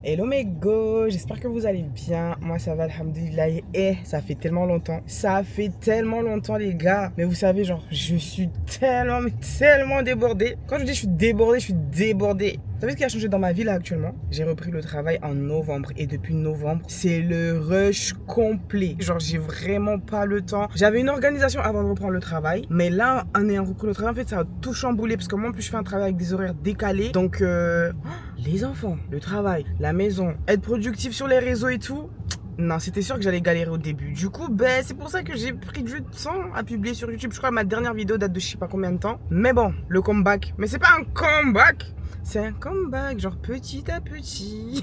Hello mes go, j'espère que vous allez bien. Moi ça va, alhamdoulilah. Et ça fait tellement longtemps. Ça fait tellement longtemps les gars. Mais vous savez genre, je suis tellement débordée. Quand je dis je suis débordée. Vous savez ce qui a changé dans ma vie là actuellement? J'ai repris le travail en novembre. Et depuis novembre, c'est le rush complet. Genre j'ai vraiment pas le temps. J'avais une organisation avant de reprendre le travail. Mais là, en ayant repris le travail, en fait ça a tout chamboulé. Parce que moi en plus je fais un travail avec des horaires décalés. Donc les enfants, le travail, la maison, être productif sur les réseaux et tout. Non, c'était sûr que j'allais galérer au début. Du coup, ben, c'est pour ça que j'ai pris du temps à publier sur YouTube. Je crois que ma dernière vidéo date de je sais pas combien de temps. Mais bon, le comeback. Mais c'est pas un comeback. C'est un comeback, genre petit à petit.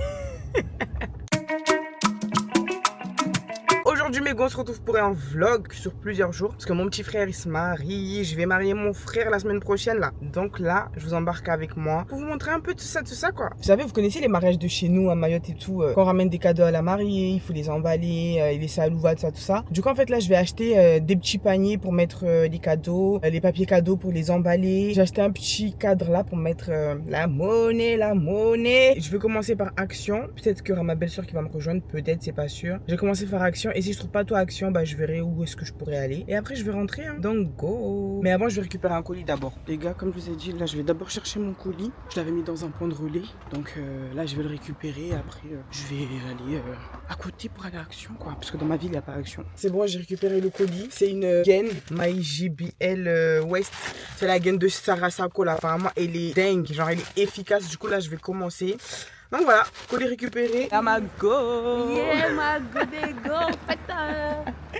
Aujourd'hui mes gars, on se retrouve pour un vlog sur plusieurs jours parce que mon petit frère il se marie, je vais marier mon frère la semaine prochaine là. Donc là, je vous embarque avec moi pour vous montrer un peu tout ça quoi. Vous savez, vous connaissez les mariages de chez nous à Mayotte et tout, quand on ramène des cadeaux à la mariée, il faut les emballer, les salouva, tout ça. Du coup en fait là, je vais acheter des petits paniers pour mettre les cadeaux, les papiers cadeaux pour les emballer. J'ai acheté un petit cadre là pour mettre la monnaie. Je vais commencer par Action. Peut-être qu'il y aura ma belle-sœur qui va me rejoindre, peut-être, c'est pas sûr. Je vais commencer par Action et si je trouve pas toi Action, bah je verrai où est-ce que je pourrais aller. Et après je vais rentrer, hein. Donc go. Mais avant je vais récupérer un colis d'abord. Les gars, comme je vous ai dit, là je vais d'abord chercher mon colis. Je l'avais mis dans un point de relais. Donc là je vais le récupérer. Après je vais aller à côté pour aller à Action quoi. Parce que dans ma ville il n'y a pas Action. C'est bon, j'ai récupéré le colis. C'est une gaine My JBL West. C'est la gaine de Sarah Sako là. Apparemment elle est dingue. Genre elle est efficace. Du coup là je vais commencer. Donc voilà, colis récupéré. La ma go. Yeah, ma go des go, faites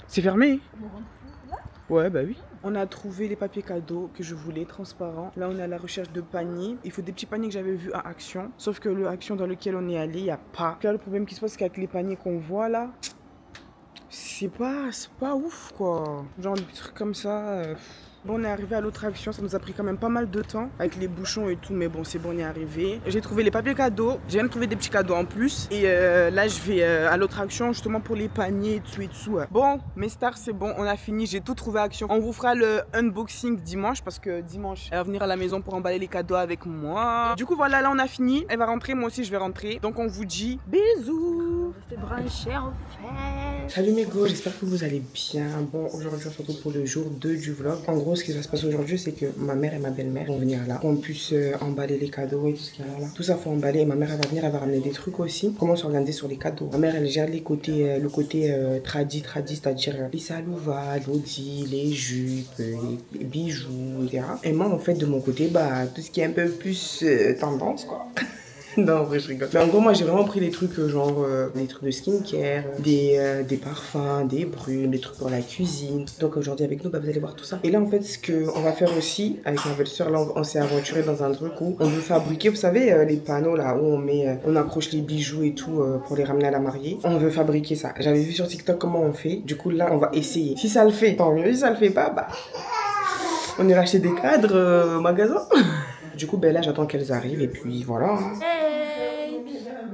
C'est fermé? Ouais, bah oui. On a trouvé les papiers cadeaux que je voulais, transparents. Là, on est à la recherche de paniers. Il faut des petits paniers que j'avais vus à Action. Sauf que le Action dans lequel on est allé, il n'y a pas. Là, le problème qui se passe, c'est qu'avec les paniers qu'on voit là, c'est pas ouf, quoi. Genre, des trucs comme ça... Bon, on est arrivé à l'autre Action, ça nous a pris quand même pas mal de temps avec les bouchons et tout, mais bon, c'est bon, on est arrivé. J'ai trouvé les papiers cadeaux, j'ai même trouvé des petits cadeaux en plus. Et là, je vais à l'autre Action justement pour les paniers et tout et tout. Bon, mes stars, c'est bon, on a fini, j'ai tout trouvé à Action. On vous fera le unboxing dimanche parce que dimanche, elle va venir à la maison pour emballer les cadeaux avec moi. Du coup, voilà, là, on a fini. Elle va rentrer, moi aussi, je vais rentrer. Donc, on vous dit bisous. Restez branchés en fait. Salut mes gars, j'espère que vous allez bien. Bon, aujourd'hui on se retrouve pour le jour 2 du vlog. En gros, ce qui va se passer aujourd'hui, c'est que ma mère et ma belle-mère vont venir là. Qu'on puisse emballer les cadeaux et tout ce qu'il y a là. Tout ça faut emballer et ma mère elle va venir, elle va ramener des trucs aussi. Comment s'organiser sur les cadeaux. Ma mère elle gère les côtés, le côté tradi, c'est-à-dire les salouva, l'audi, les jupes, les bijoux, etc. Et moi en fait de mon côté, bah tout ce qui est un peu plus tendance quoi. Non, en vrai, je rigole. Mais en gros, moi, j'ai vraiment pris des trucs genre des trucs de skincare, des parfums, des brumes, des trucs pour la cuisine. Donc aujourd'hui, avec nous, bah, vous allez voir tout ça. Et là, en fait, ce qu'on va faire aussi, avec ma belle-sœur, là, on s'est aventuré dans un truc où on veut fabriquer, vous savez, les panneaux là où on accroche les bijoux et tout pour les ramener à la mariée. On veut fabriquer ça. J'avais vu sur TikTok comment on fait. Du coup, là, on va essayer. Si ça le fait, tant mieux. Si ça le fait pas, bah, on ira acheter des cadres au magasin. Du coup, ben là, j'attends qu'elles arrivent et puis voilà. Hey.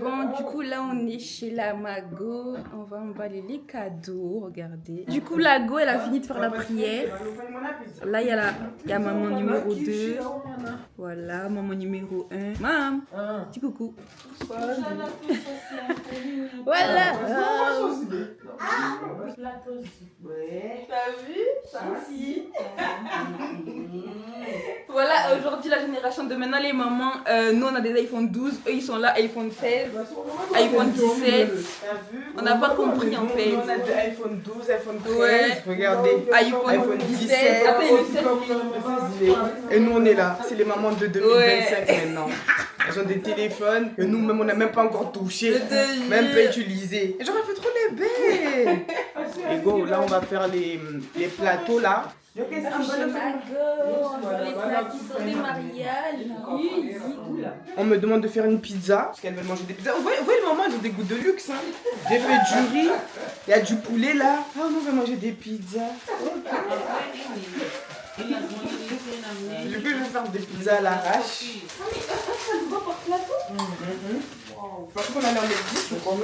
Bon, du coup, là, on est chez la Mago. On va emballer les cadeaux, regardez. Du coup, la Go, elle a fini de faire la prière. Là, il y a maman numéro 2. Voilà, maman numéro 1. Maman, petit coucou. Voilà. T'as vu? Aussi. Voilà, aujourd'hui, la génération de maintenant, les mamans, nous, on a des iPhone 12. Eux, ils sont là, iPhone 16, iPhone 17. On n'a pas compris, en fait. On a des iPhone 12, iPhone 13. Ouais. Regardez. iPhone 17. Attends, le 16. Et nous, on est là. C'est les mamans de 2025 maintenant. Elles ont des téléphones que nous-mêmes, on n'a même pas encore touché. Même pas utilisé. Et j'aurais fait trop les baies. Et go, là, on va faire les plateaux, là. Les plateaux des mariages. On me demande de faire une pizza. Parce qu'elles veulent manger des pizzas. Vous voyez les mamans, elles ont des goûts de luxe. Hein. J'ai fait du riz. Il y a du poulet, là. Ah, on veut manger des pizzas. Du coup, je vais faire des pizzas à l'arrache. Ah, mais ça se voit par plateau. Parce qu'on allait en mettre 10 ou quoi?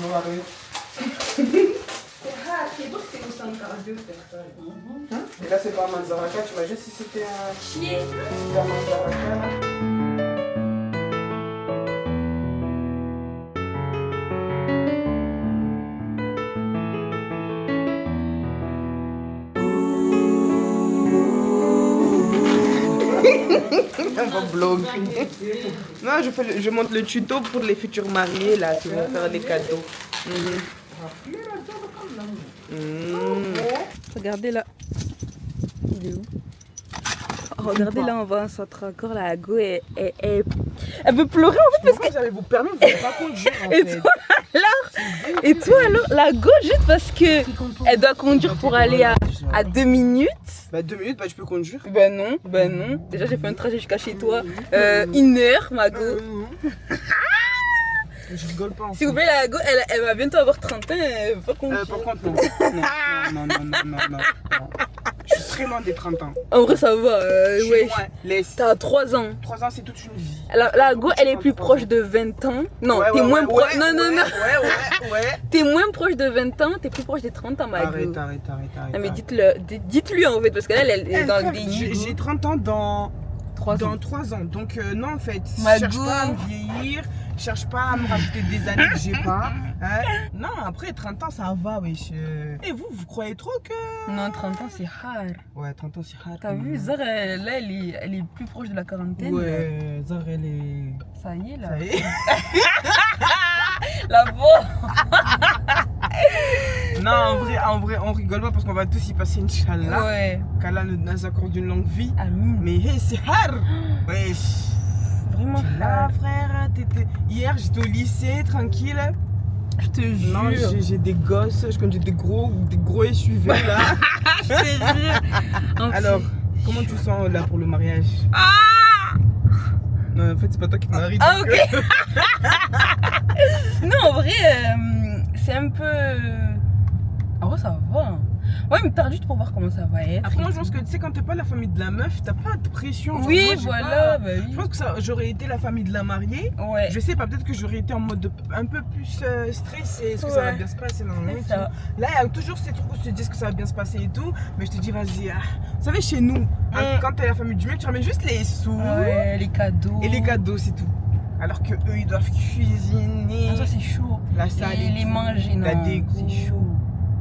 Non, arrête. C'est beau que c'est 52 personnes. Hein? Et là, c'est pas un Manzaraka. Tu imagines si c'était un... Chier. Un Manzaraka. On va bloguer. Non, je montre le tuto pour les futurs mariés là qui vont faire des cadeaux. Regardez là. Il est où? Regardez là, on voit un centre encore la go et elle veut pleurer en fait parce que vous avez vos permis, vous ne pouvez pas conduire en fait. Toi alors, la go juste parce que elle doit conduire pour aller à 2 minutes. Bah 2 minutes, bah je peux conduire. Ben non. Déjà j'ai fait un trajet jusqu'à chez toi. 1 heure, ma go. Je rigole pas en fait. S'il vous plaît, la go, elle va bientôt avoir 30 ans, elle veut pas conduire. Par contre, non. Je suis très loin des 30 ans. En vrai, ça va, ouais. T'as 3 ans. 3 ans, c'est toute une vie. La go, elle est plus proche de 20 ans. Non, t'es moins proche. Non. Ouais. T'es moins proche de 20 ans, t'es plus proche des 30 ans, ma go. Arrête. Non, mais dites-lui en fait, parce qu'elle elle est dans le déni. J'ai 30 ans dans 3 ans. Donc, non, en fait, cherche pas à me vieillir. Cherche pas à me rajouter des années que j'ai pas. Hein? Non, après 30 ans, ça va, wesh. Et vous croyez trop que. Non, 30 ans, c'est hard. Ouais, 30 ans, c'est hard. T'as vu, Zara, là, elle est plus proche de la quarantaine. Ouais, Zara, elle est. Ça y est, là. Ça y est. La voix. Non, en vrai, on rigole pas parce qu'on va tous y passer, Inch'Allah. Ouais. Qu'Allah nous accorde une longue vie. Amin. Mais hey, c'est hard. Wesh. Vraiment Là, frère, hier j'étais au lycée, tranquille. Je te jure. Non, j'ai des gosses, je connais des gros SUV là. Je te jure. Alors, comment tu sens là pour le mariage? Non, en fait, c'est pas toi qui te maries. Ok. Non, en vrai, c'est un peu. En vrai, ça va. Ouais, mais t'as juste pour voir comment ça va être. Après, moi, je pense que tu sais, quand t'es pas la famille de la meuf, t'as pas de pression. Genre, oui, moi, voilà. Bah, oui. Je pense que j'aurais été la famille de la mariée. Ouais. Je sais pas, peut-être que j'aurais été en mode un peu plus stressée. Est-ce que ça va bien se passer? Non, ça. Là, il y a toujours ces trucs où tu te dis que ça va bien se passer et tout. Mais je te dis, vas-y. Vous savez, chez nous, quand t'es la famille du mec, tu ramènes juste les sous. Ouais, les cadeaux. Et les cadeaux, c'est tout. Alors que eux, ils doivent cuisiner. Ça, c'est chaud. La salle. Et les manger, non. La déco. C'est chaud.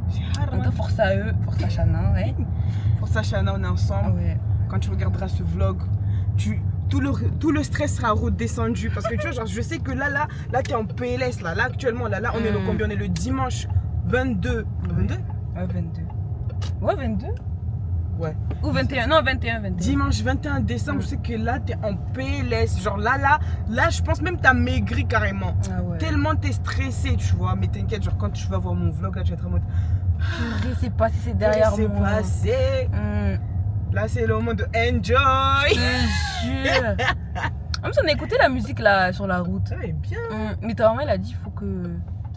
C'est hard. En tout cas, force à eux, force à Chana, ouais. Force à Chana, on est ensemble. Ouais. Quand tu regarderas ce vlog, tout le stress sera redescendu. Parce que tu vois, genre, je sais que là t'es en PLS. Là actuellement, là, on est le combien? On est le dimanche 22. 22? Ouais, 22. Ouais, 22? Ouais. Ou 21? Non, 21. Dimanche 21 décembre, je sais que là, t'es en PLS. Genre là, je pense même que t'as maigri carrément. Ah ouais. Tellement t'es stressé, tu vois. Mais t'inquiète, genre, quand tu vas voir mon vlog, là, tu vas être en mode. C'est passé, c'est derrière moi. C'est passé. Là, c'est le moment de enjoy. Je te jure. En plus, on a écouté la musique là sur la route. Ça est bien. Mais ta maman, elle a dit il faut que.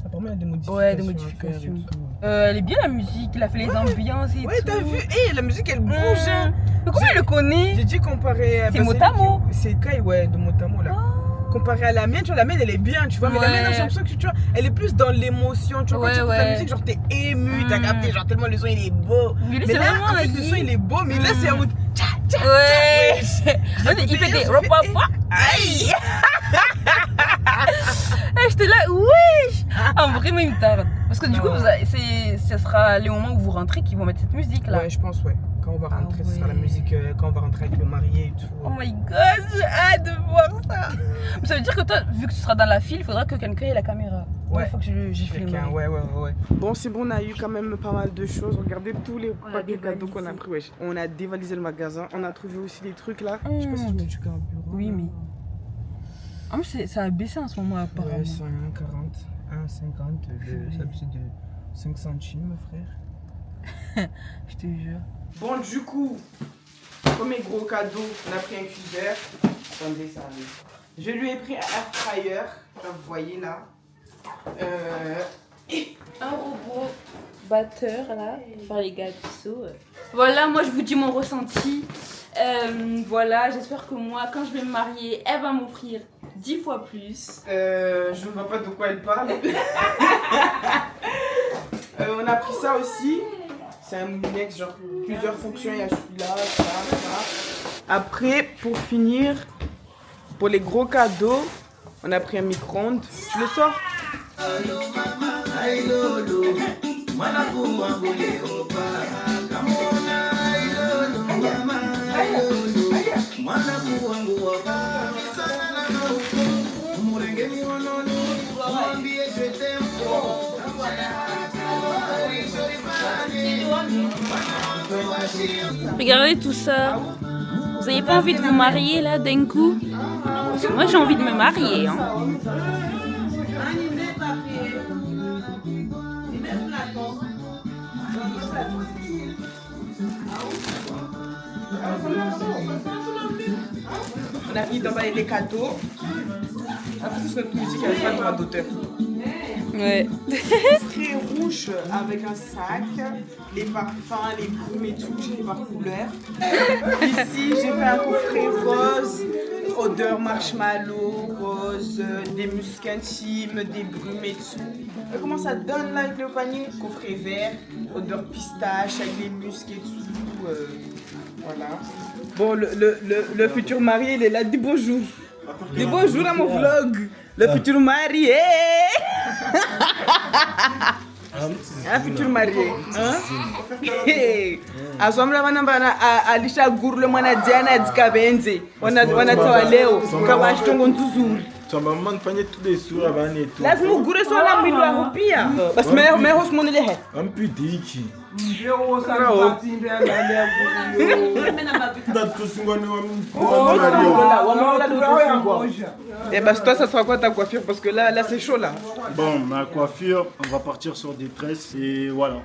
Ça permet des modifications. Ouais, des modifications. Elle est bien la musique, il a fait les ambiances et tout. Ouais, t'as vu? La musique elle bouge. Mais comment elle le connaît? J'ai dit comparer. C'est Motamo. C'est Kai, ouais, de Motamo là. Comparé à la mienne, tu vois, la mienne elle est bien, tu vois. Mais la mienne, j'ai l'impression que tu vois, elle est plus dans l'émotion. Tu vois, quand tu écoutes la musique, genre t'es ému, t'as capté, genre tellement le son il est beau. Mais là, en fait, le son il est beau, mais là c'est en mode. Ouais. Il fait des repapa. Aïe. J'étais là, wesh. En vrai, moi il me tarde. Parce que du coup, ce sera les moments où vous rentrez qui vont mettre cette musique là. Ouais, je pense, ouais. Quand on va rentrer, ce sera la musique, quand on va rentrer avec le marié et tout. Oh my god, j'ai hâte de voir ça. Mais ça veut dire que toi, vu que tu seras dans la file, il faudra que quelqu'un ait la caméra. Ouais. Il faut que j'ai filmé. Ouais. Bon, c'est bon, on a eu quand même pas mal de choses. Regardez tous les paquets cadeaux qu'on a pris. Wesh. On a dévalisé le magasin. On a trouvé aussi des trucs là. Je sais pas si je mets du carburant. Oui, mais. En plus, ça a baissé en ce moment apparemment. Ouais, 1,40, 1,50. Ça c'est de 5 centimes, frère. Je te jure. Bon, du coup, premier gros cadeau, on a pris un cuiseur. Attendez, ça arrive. Je lui ai pris un air fryer. Vous voyez là. Un robot batteur là, pour faire les gâteaux. Voilà, moi je vous dis mon ressenti. Voilà, j'espère que moi, quand je vais me marier, elle va m'offrir 10 fois plus. Je ne vois pas de quoi elle parle. On a pris ça aussi. C'est un Moulinex, genre plusieurs fonctions. Il y a celui-là, ça. Après, pour finir, pour les gros cadeaux, on a pris un micro-ondes. Tu le sors? Regardez tout ça. Vous n'avez pas envie de vous marier là d'un coup? Parce que moi j'ai envie de me marier. Hein. On a fini d'emballer les cadeaux. Après, c'est notre musique avec pas de droit d'auteur. Ouais. Très rouge avec un sac, les parfums, les brumes et tout, j'ai fait par couleur. Ici, j'ai fait un coffret rose, odeur marshmallow, rose, des muscs intimes, des brumes et tout. Comment ça donne là avec le panier? Coffret vert, odeur pistache avec les muscs et tout. Voilà. Bon, le futur marié, il est là. Dis bonjour. Dis bonjour à mon vlog. Le futur marié. Un futur marié. Asomla vanambana alisha gurle mwana Diana Dikabenze. Wana tawa leo kama shitongo nzuri. Tamba mama nifanye tude sura bani tu. Lazima ugure sona mbilu yako pia. Basi me hosmone lehe. Ampidiki. Et bah toi ça sera quoi ta coiffure parce que là c'est chaud là. Bon, ma coiffure, on va partir sur des tresses et voilà.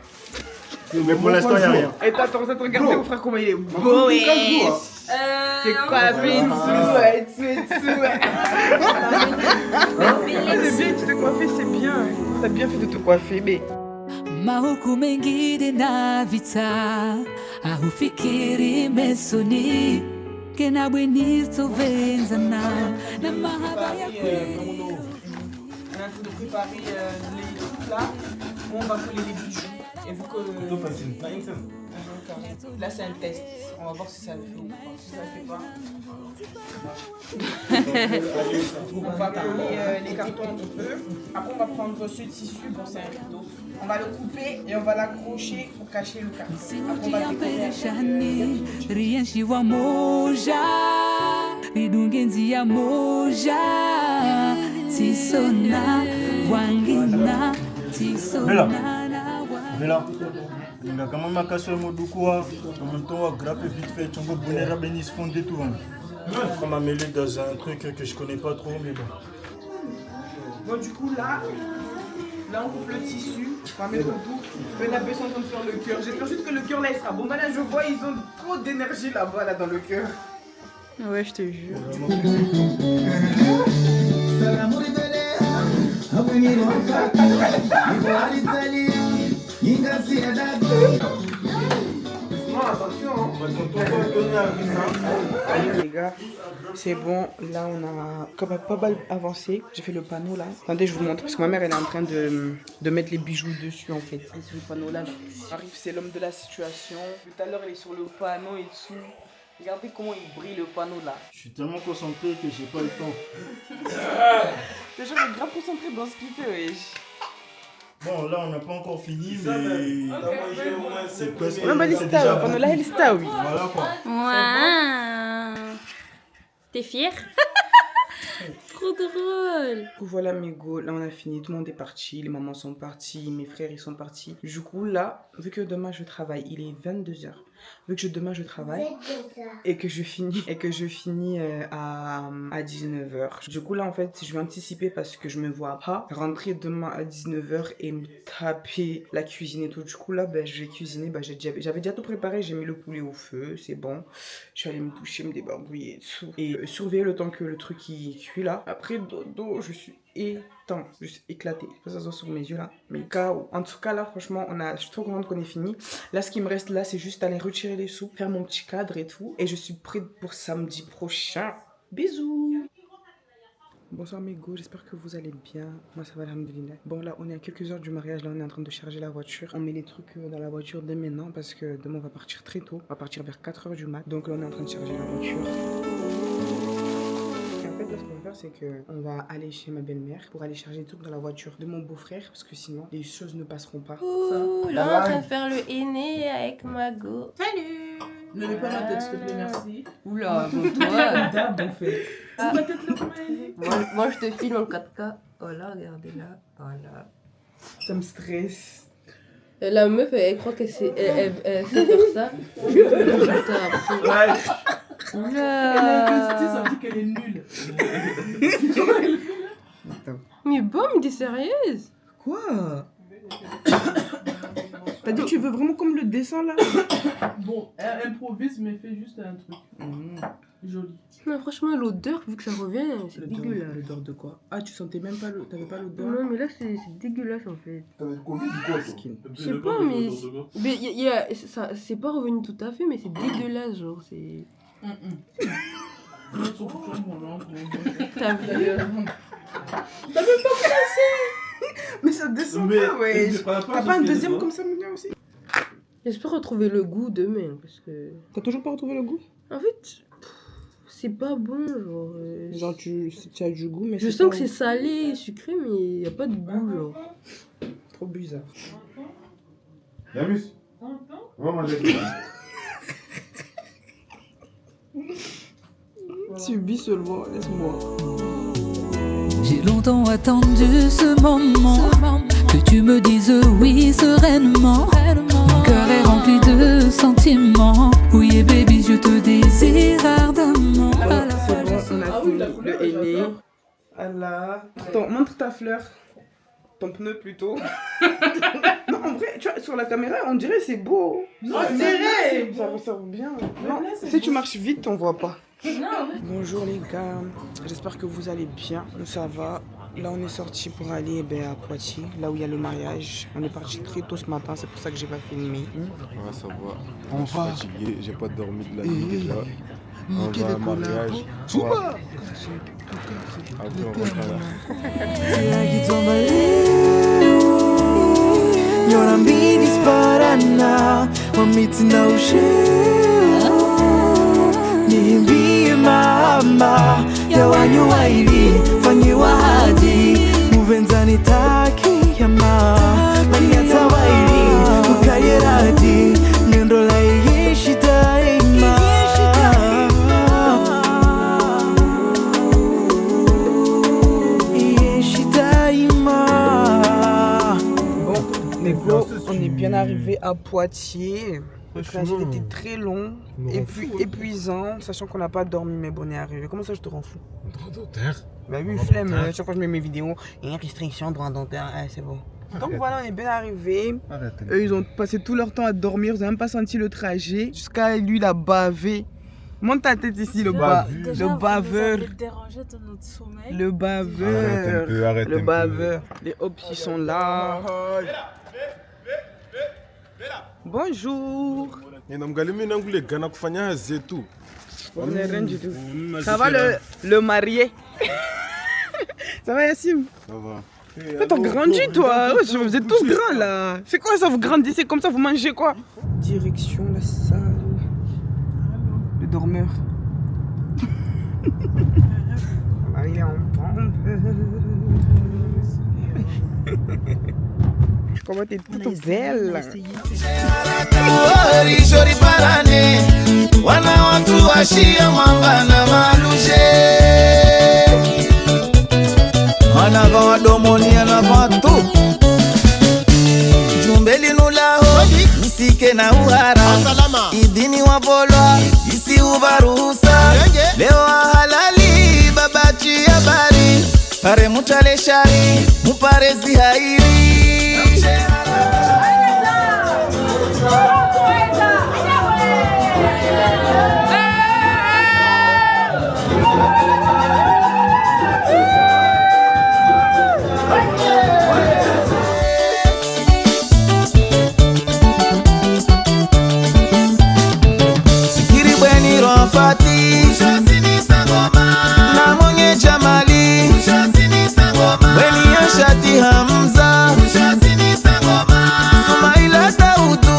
Mais pour l'instant, il n'y a rien. Et t'as tendance à te regarder mon frère comment il est beau. C'est coiffé dessous. C'est bien, tu te coiffes, c'est bien. T'as bien fait de te coiffer, mais. Mahuku mengine na vita ahufikiri mesoni kena bwenizo venzana na mahaba ya kweli. On est en train de préparer les trucs là où on va coller les bijoux. Et vu que là c'est un test, on va voir si ça le fait ou pas. Si ça le fait pas, on va coller les cartons un petit peu. Après on va prendre ce tissu, bon c'est un rideau. On va le couper et on va l'accrocher pour cacher le carton. Après on va décorer. Rienchi wa moja ridungenzi ya moja tisona wangina tisona. Voilà. Il a quand même un casse au Modoukoua. En même temps, grappe vite fait. Tu vas bonner à bénis fondé tout. On m'a mêlé dans un truc que je connais pas trop, mais bon. Bon, du coup, là on coupe le tissu. On va mettre tout. On a besoin de faire le cœur. J'espère juste que le cœur là il sera bon. Maintenant, je vois, ils ont trop d'énergie là-bas, là, dans le cœur. Ouais, je te jure. Les gars, c'est bon, là on a quand même pas mal avancé. J'ai fait le panneau là. Attendez, je vous montre parce que ma mère elle est en train de mettre les bijoux dessus en fait. Et sur le panneau là, arrive, c'est l'homme de la situation. Tout à l'heure elle est sur le panneau et tout. Regardez comment il brille le panneau là. Je suis tellement concentré que j'ai pas le temps. Déjà, il est grave concentré dans ce qu'il fait, wesh. Bon, là on n'a pas encore fini, mais c'est presque. On a c'est déjà on a la lista, oui. Voilà quoi. Ouais. T'es fier? Trop drôle. Du coup, voilà mes go, là on a fini, tout le monde est parti, les mamans sont parties, mes frères ils sont partis. Du coup là, vu que demain je travaille, il est 22h. Vu que demain je travaille et que je finis à 19h. Du coup là en fait je vais anticiper parce que je me vois pas rentrer demain à 19h et me taper la cuisine et tout. Du coup là ben, je vais cuisiner, ben, j'avais déjà tout préparé, j'ai mis le poulet au feu, c'est bon. Je suis allée me toucher, me débarbouiller et tout. Et surveiller le temps que le truc il cuit là. Après dodo, je suis éteint, je suis éclaté. Ça se voit sur mes yeux là. Mais en tout cas là franchement je suis trop contente qu'on ait fini. Là ce qui me reste là c'est juste aller retirer les sous, faire mon petit cadre et tout. Et je suis prête pour samedi prochain. Bisous. Bonsoir mes go, j'espère que vous allez bien. Moi ça va, alhamdoulilah. Bon là on est à quelques heures du mariage, là on est en train de charger la voiture. On met les trucs dans la voiture dès maintenant parce que demain on va partir très tôt. On va partir vers 4h du mat. Donc là on est en train de charger la voiture. En fait, là, ce qu'on va faire, c'est qu'on va aller chez ma belle-mère pour aller charger les trucs dans la voiture de mon beau-frère parce que sinon, les choses ne passeront pas. Ouh, là, on est en train de faire le aîné avec Mago. Salut! Ne mets pas ma tête, s'il te plaît, merci. Oula, bon, Tout toi. est dab en fait. Ah. C'est ma tête là, comment Moi, je te filme en 4K. Voilà, regardez là. Voilà. Ça me stresse. La meuf, elle croit qu'elle sait, elle sait faire ça. Putain, après. Ouais. Elle a investi, ça Oula. dit qu'elle est nulle. Mais bon, mais t'es sérieuse? Quoi? T'as dit que tu veux vraiment comme le dessin là? Bon, elle improvise, mais fait juste un truc. Joli. Non, franchement, l'odeur, vu que ça revient, c'est dégueulasse. L'odeur de quoi? Ah, tu sentais même pas l'odeur? T'avais pas l'odeur? Non, mais là, c'est dégueulasse en fait. T'avais Covid ou quoi toi? Skin. Je sais pas, mais ça, c'est pas revenu tout à fait, mais c'est dégueulasse, genre, c'est. T'as vu? Mais ça descend Mais- pas, ouais. mais T'as pas un deuxième comme ça, Mounia aussi? J'espère retrouver le goût demain, parce que. T'as toujours pas retrouvé le goût? En fait, c'est pas bon, genre. Genre, tu as du goût, mais Je c'est sens pas que c'est salé, sucré, mais y a pas de goût, genre. trop bizarre. Yamus, on va manger. Subis seulement, laisse-moi. J'ai longtemps attendu ce moment, que tu me dises oui sereinement. Mon cœur est rempli de sentiments. Oui, baby, je te désire ardemment. À la fois, je C'est bon, on a Ah oui, fini la couleur, le aîné. j'adore. Allah. Montre ta fleur. Ton pneu plutôt. Non, en vrai, tu vois, sur la caméra, on dirait c'est beau. Non, on dirait. Ça ressort bien. Non, là, c'est si tu beau. marches vite, on voit pas. Non, Bonjour les gars, j'espère que vous allez bien. Nous ça va. Là on est sorti pour aller à Poitiers, là où il y a le mariage. On est parti très tôt ce matin, c'est pour ça que j'ai pas filmé. Ouais, ça va. Je suis fatigué, j'ai pas dormi de la nuit déjà. On va à un mariage. Ouais. Après, on rentre là. Yora mbili sparana wamiti na niimbie mama ya wanyu waili fanyiwa hadi muvenzani taki yama manyata waili ukayeradi nyendola iyishi daima iyishi daima. Les gars, on est bien arrivé à Poitiers. Le trajet était très long et puis épuisant, sachant qu'on n'a pas dormi, mais bon, on est arrivé. Comment ça, je te rends fou? Droit d'auteur. Bah oui, flemme, chaque fois que je mets mes vidéos, il y a une restriction, droit dentaire, c'est bon. Donc voilà, on est bien arrivé. Eux, ils ont passé tout leur temps à dormir, ils n'ont même pas senti le trajet. Jusqu'à lui, il a bavé. Monte ta tête ici, le baveur. Le baveur. Arrête Le un peu. baveur. Les hops, ils sont là. Bonjour. Ninamgalimi nangu le gana kufanya zetu. On n'est rien du tout. Ça va le marié? Ça va Yassim? Ça va. Mais t'as grandi toi, ouais, vous êtes tous grands là. C'est quoi ça, vous grandissez comme ça, vous mangez quoi? Direction la salle. Le dormeur. Il est en pompe. Comment t'es toute belle. Shori parane wana watu washia mwamba na malushe wana kwa wadomoni na watu jumbeli nulaho misike na uhara idini wavolwa isi uvaruhusa leo halali babachi habari pare mutale shari mupare zihairi Sikiri bweni rofati na mwenye jamali bweni ya shati Hamza Sumaila Daudu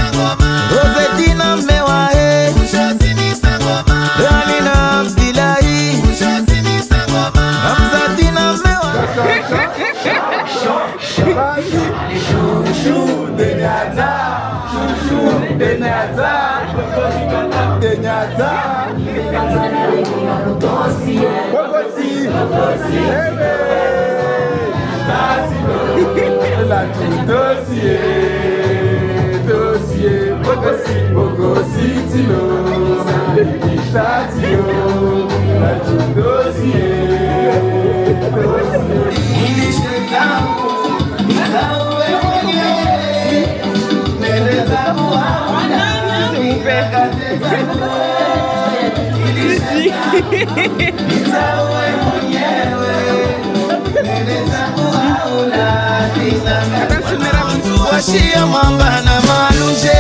Rosetina Mewae, Ranina Abdilahi, Hamzatina Mewae. Chouchou Denyata, Chouchou Denyata, Denyata, Bogosi, la dossier, dossier, Bogosi, Bogosi, Tilo, Tilo, la dossier, Washia mwamba na maluje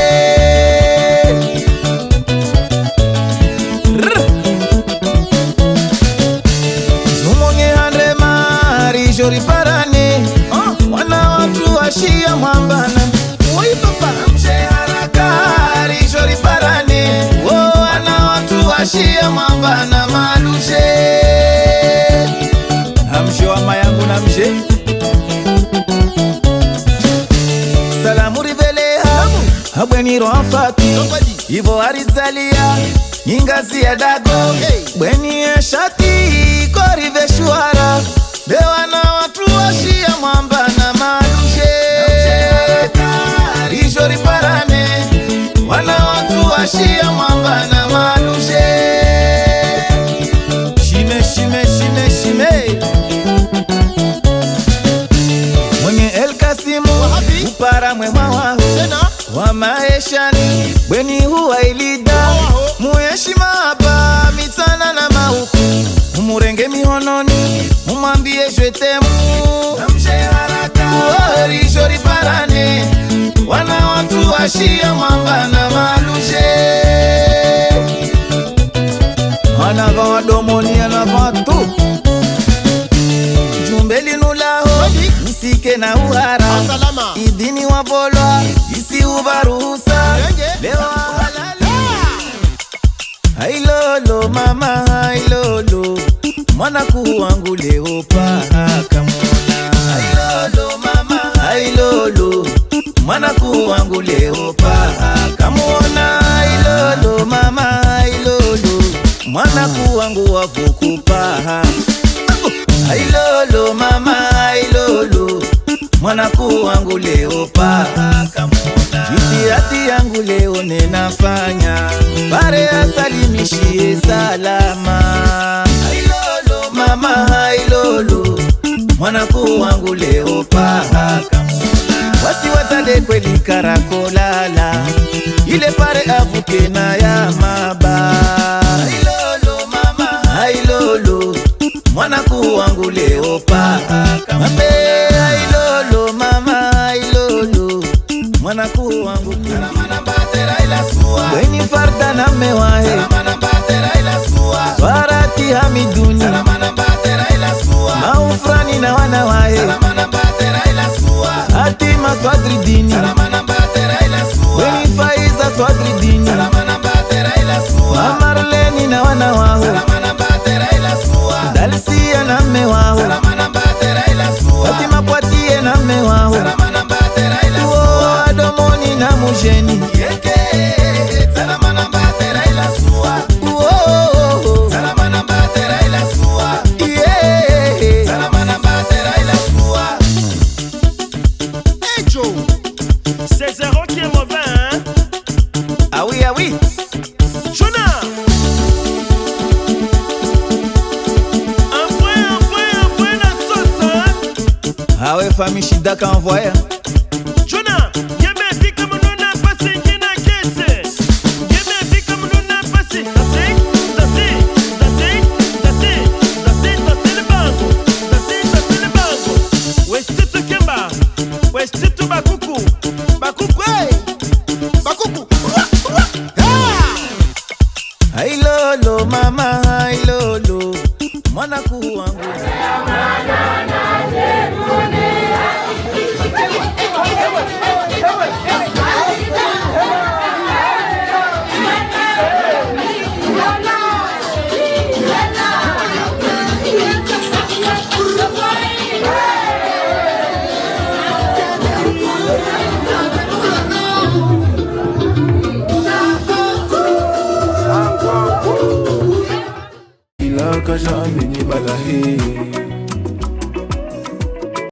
Zumonge hande mari jori parane Wana watu washia mwamba na Oi papa mshe harakari jori parane Wana watu washia mwamba na maluje Amshe wa mayangu na mshe Salamu riveleha Abweni rohafati Ivo arizalia Ingazi ya dago Bweni ya shati Korive shuara Dewana watu washia mwamba na maluje Rijori parane Wana watu washia mwamba na maluje Shime shime shime shime Mwenye El Kasimu Upara mwema wahu wa maeshani Bweni huwa ilida Muheshima hapa mitana na mauku Umurenge mihononi Umambie jwetemu Namshe haraka Uori jori parane Wana watu washia mwamba na maluje Anava wadomoni anava tu Jumbeli nulaho Nisike na uhara Idini wabolwa Isi ubaruhusa Lewa halala Hailolo mama hailolo Mwana kuwangu leo paka mwana Hailolo mama hailolo Mwana kuwangu leo paka mwana Hailolo mama hailolo Mwana kuwangu wavukupaha Hailolo mama hailolo Mwana kuwangu leo paka mwana Jiti yati yangu leo nenafanya pare asalimishie salama. Hailolo mama hailolo, mwanakuu wangu leo paka wasi watade kweli karakolala, ile pare avuke na ya maba. Hailolo mama hailolo, mwanakuu wangu leo paka mambe. Hailolo mama hailolo, mwanakuu wangu salamana batera ila suwa weni farda na mewahe salamana batera ila suwa swarati hamiduni salamana batera ila suwa maufrani na wanawahe salamana batera ila suwa atima swadridini salamana batera ila suwa weni faiza swadridini salamana batera ila suwa amarleni na wanawaho salamana batera ila suwa dalsia na mewaho salamana batera ila suwa fatima Poitier na mewaho salamana batera ila suwa adomoni na mujeni yeke salamana batera ila suwa salamana batera ila suwa salamana batera ila suwa. Hey Joe, c'est Zéro qui est mauvais, hein? Ah oui, ah oui. Jonah, envoie la sauce, hein? Ah ouais, famille Shidaka envoyé. Jonah, y'a mes vies comme nous n'a pas si qui n'a qu'essé. Y'a mes vies comme nous n'a pas si. Dansez le bango. Dansez le bango. Ouest tu kemba. Ouest tu bakuku. Bakuku, hey. Bakuku. Hailolo mama hailolo, mwanakuu wangu Ilaka jamini balahi